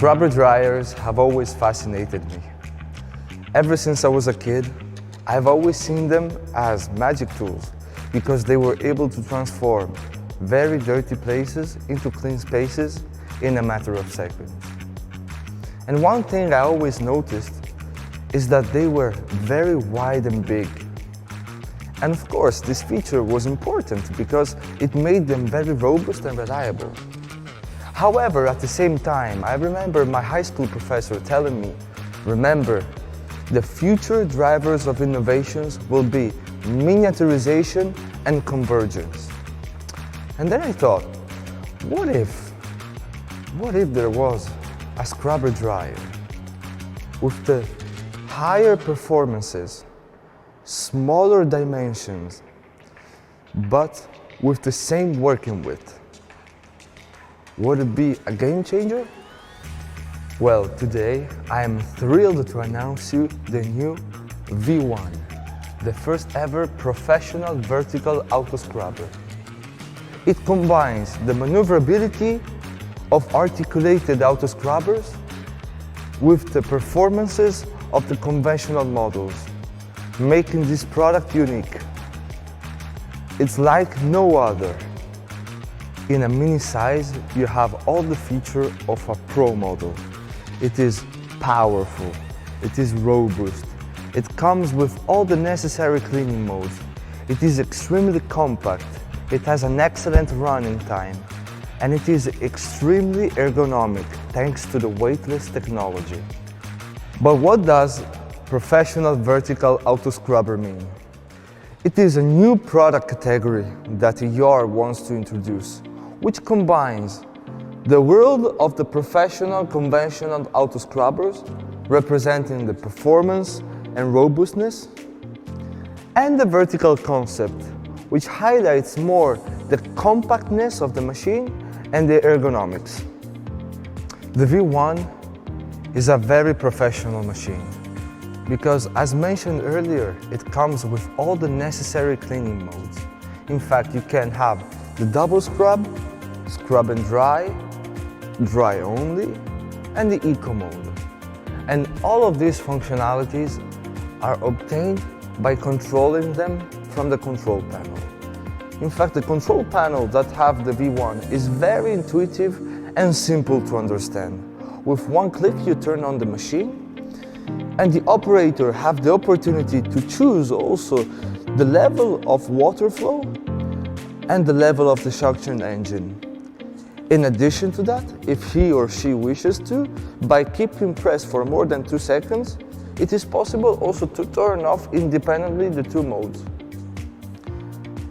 Scrubber dryers have always fascinated me. Ever since I was a kid, I've always seen them as magic tools because they were able to transform very dirty places into clean spaces in a matter of seconds. And one thing I always noticed is that they were very wide and big. And of course, this feature was important because it made them very robust and reliable. However, at the same time, I remember my high school professor telling me, remember, the future drivers of innovations will be miniaturization and convergence. And then I thought, what if there was a scrubber dryer with the higher performances, smaller dimensions, but with the same working width? Would it be a game changer? Well, today I am thrilled to announce you the new V1, the first ever professional vertical autoscrubber. It combines the maneuverability of articulated autoscrubbers with the performances of the conventional models, making this product unique. It's like no other. In a mini size, you have all the features of a pro model. It is powerful, it is robust, it comes with all the necessary cleaning modes, it is extremely compact, it has an excellent running time, and it is extremely ergonomic thanks to the weightless technology. But what does professional vertical autoscrubber mean? It is a new product category that VOR wants to introduce, which combines the world of the professional conventional autoscrubbers, representing the performance and robustness, and the vertical concept, which highlights more the compactness of the machine and the ergonomics. The V1 is a very professional machine because, as mentioned earlier, it comes with all the necessary cleaning modes. In fact, you can have the double scrub, scrub and dry only, and the eco mode. And all of these functionalities are obtained by controlling them from the control panel. In fact, the control panel that have the V1 is very intuitive and simple to understand. With one click, you turn on the machine, and the operator have the opportunity to choose also the level of water flow and the level of the suction engine. In addition to that, if he or she wishes to, by keeping pressed for more than 2 seconds, it is possible also to turn off independently the two modes.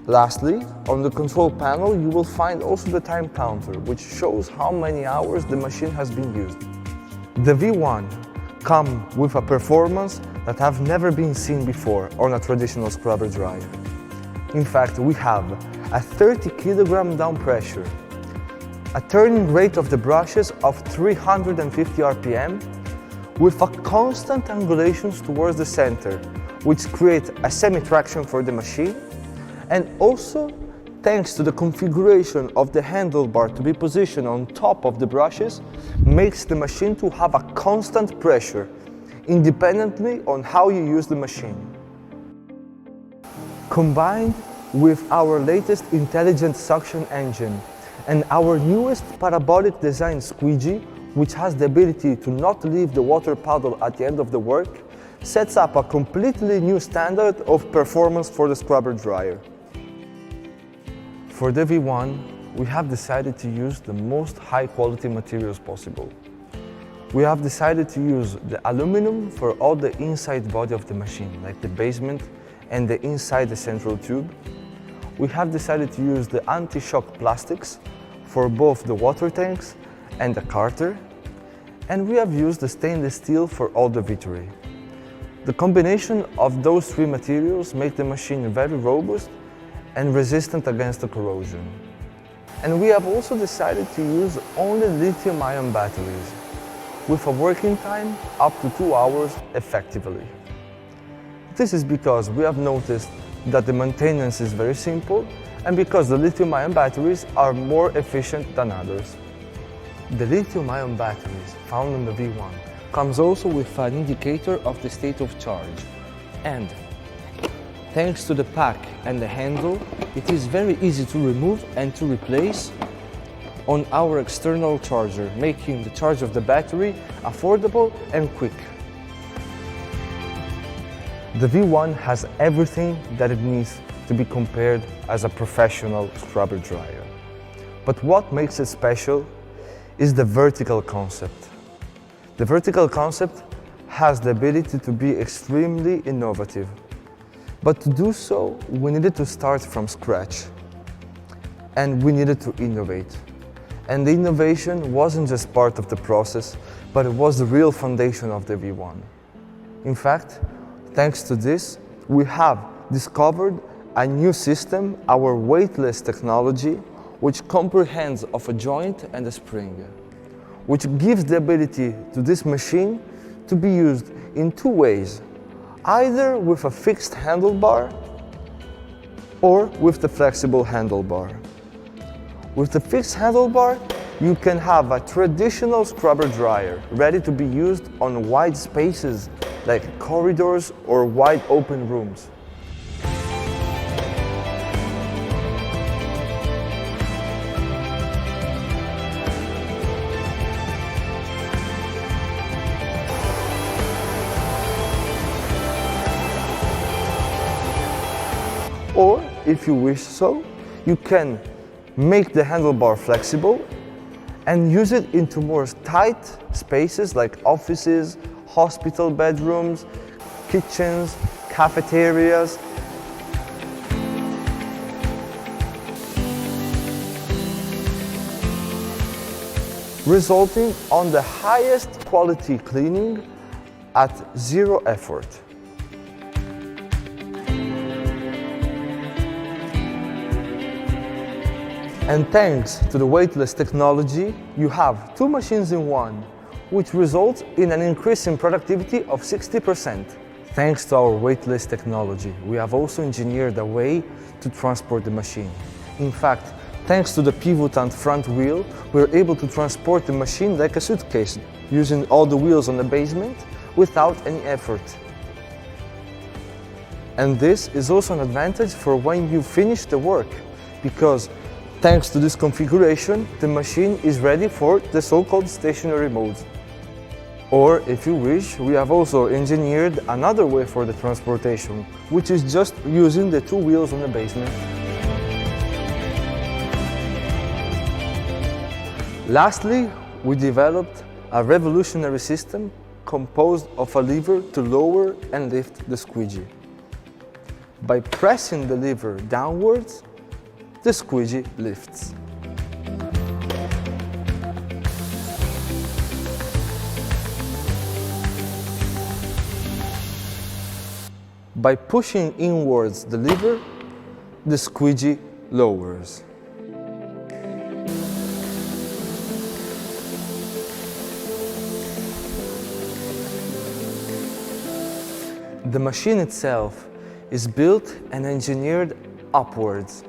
Lastly, on the control panel, you will find also the time counter, which shows how many hours the machine has been used. The V1 comes with a performance that have never been seen before on a traditional scrubber dryer. In fact, we have a 30 kg down pressure, a turning rate of the brushes of 350 RPM, with a constant angulations towards the center, which creates a semi-traction for the machine, and also, thanks to the configuration of the handlebar to be positioned on top of the brushes, makes the machine to have a constant pressure, independently on how you use the machine. Combined with our latest intelligent suction engine and our newest parabolic design squeegee, which has the ability to not leave the water puddle at the end of the work, sets up a completely new standard of performance for the scrubber dryer. For the V1, we have decided to use the most high-quality materials possible. We have decided to use the aluminum for all the inside body of the machine, like the basement and the inside the central tube. We have decided to use the anti-shock plastics for both the water tanks and the carter, and we have used the stainless steel for all the vitreous. The combination of those three materials make the machine very robust and resistant against the corrosion. And we have also decided to use only lithium-ion batteries, with a working time up to 2 hours effectively. This is because we have noticed that the maintenance is very simple and because the lithium-ion batteries are more efficient than others. The lithium-ion batteries found in the V1 comes also with an indicator of the state of charge. And thanks to the pack and the handle, it is very easy to remove and to replace on our external charger, making the charge of the battery affordable and quick. The V1 has everything that it needs to be compared as a professional scrubber dryer. But what makes it special is the vertical concept. The vertical concept has the ability to be extremely innovative. But to do so, we needed to start from scratch. And we needed to innovate. And the innovation wasn't just part of the process, but it was the real foundation of the V1. In fact, thanks to this, we have discovered a new system, our weightless technology, which comprehends of a joint and a spring, which gives the ability to this machine to be used in two ways, either with a fixed handlebar or with the flexible handlebar. With the fixed handlebar, you can have a traditional scrubber dryer ready to be used on wide spaces like corridors or wide open rooms. Or, if you wish so, you can make the handlebar flexible and use it into more tight spaces like offices, hospital bedrooms, kitchens, cafeterias. Resulting on the highest quality cleaning at zero effort. And thanks to the weightless technology, you have two machines in one, which results in an increase in productivity of 60%. Thanks to our weightless technology, we have also engineered a way to transport the machine. In fact, thanks to the pivot and front wheel, we're able to transport the machine like a suitcase, using all the wheels on the basement without any effort. And this is also an advantage for when you finish the work, because thanks to this configuration, the machine is ready for the so-called stationary mode. Or, if you wish, we have also engineered another way for the transportation, which is just using the two wheels on the basement. Lastly, we developed a revolutionary system composed of a lever to lower and lift the squeegee. By pressing the lever downwards, the squeegee lifts. By pushing inwards the lever, the squeegee lowers. The machine itself is built and engineered upwards.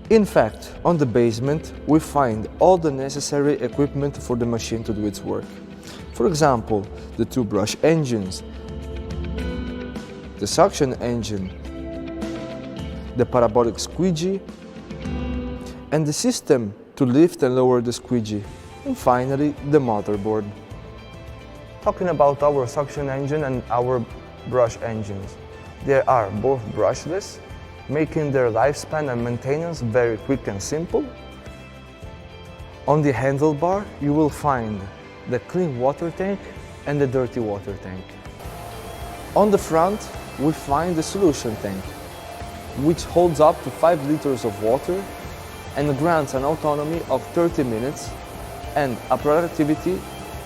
In fact, on the basement, we find all the necessary equipment for the machine to do its work. For example, the two brush engines, the suction engine, the parabolic squeegee, and the system to lift and lower the squeegee, and finally, the motherboard. Talking about our suction engine and our brush engines, they are both brushless, making their lifespan and maintenance very quick and simple. On the handlebar, you will find the clean water tank and the dirty water tank. On the front, we find the solution tank, which holds up to 5 liters of water and grants an autonomy of 30 minutes and a productivity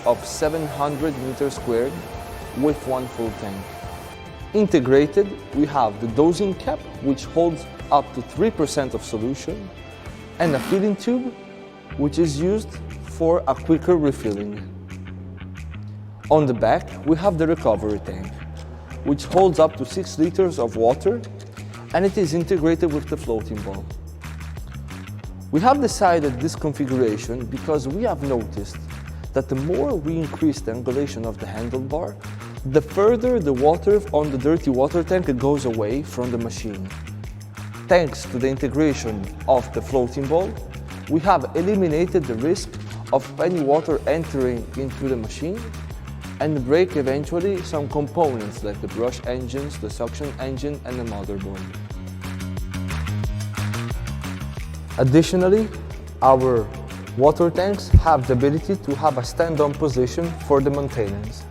of 700 meters squared with one full tank. Integrated, we have the dosing cap, which holds up to 3% of solution, and a filling tube, which is used for a quicker refilling. On the back, we have the recovery tank, which holds up to 6 liters of water, and it is integrated with the floating ball. We have decided this configuration because we have noticed that the more we increase the angulation of the handlebar, the further the water on the dirty water tank goes away from the machine. Thanks to the integration of the floating ball, we have eliminated the risk of any water entering into the machine and break eventually some components like the brush engines, the suction engine and the motherboard. Additionally, our water tanks have the ability to have a stand-on position for the maintenance.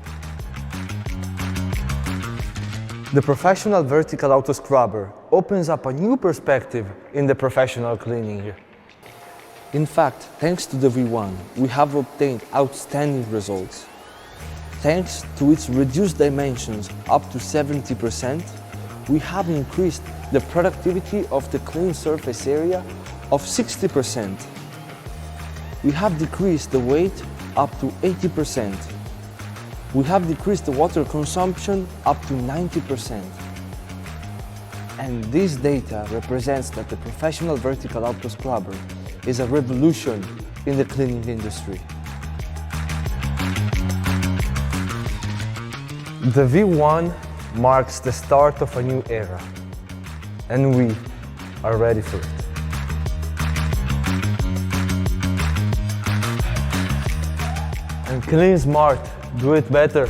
The Professional Vertical Autoscrubber opens up a new perspective in the professional cleaning. In fact, thanks to the V1, we have obtained outstanding results. Thanks to its reduced dimensions up to 70%, we have increased the productivity of the clean surface area of 60%. We have decreased the weight up to 80%. We have decreased the water consumption up to 90%. And this data represents that the Professional Vertical Autoscrubber is a revolution in the cleaning industry. The V1 marks the start of a new era, and we are ready for it. And clean smart, do it better.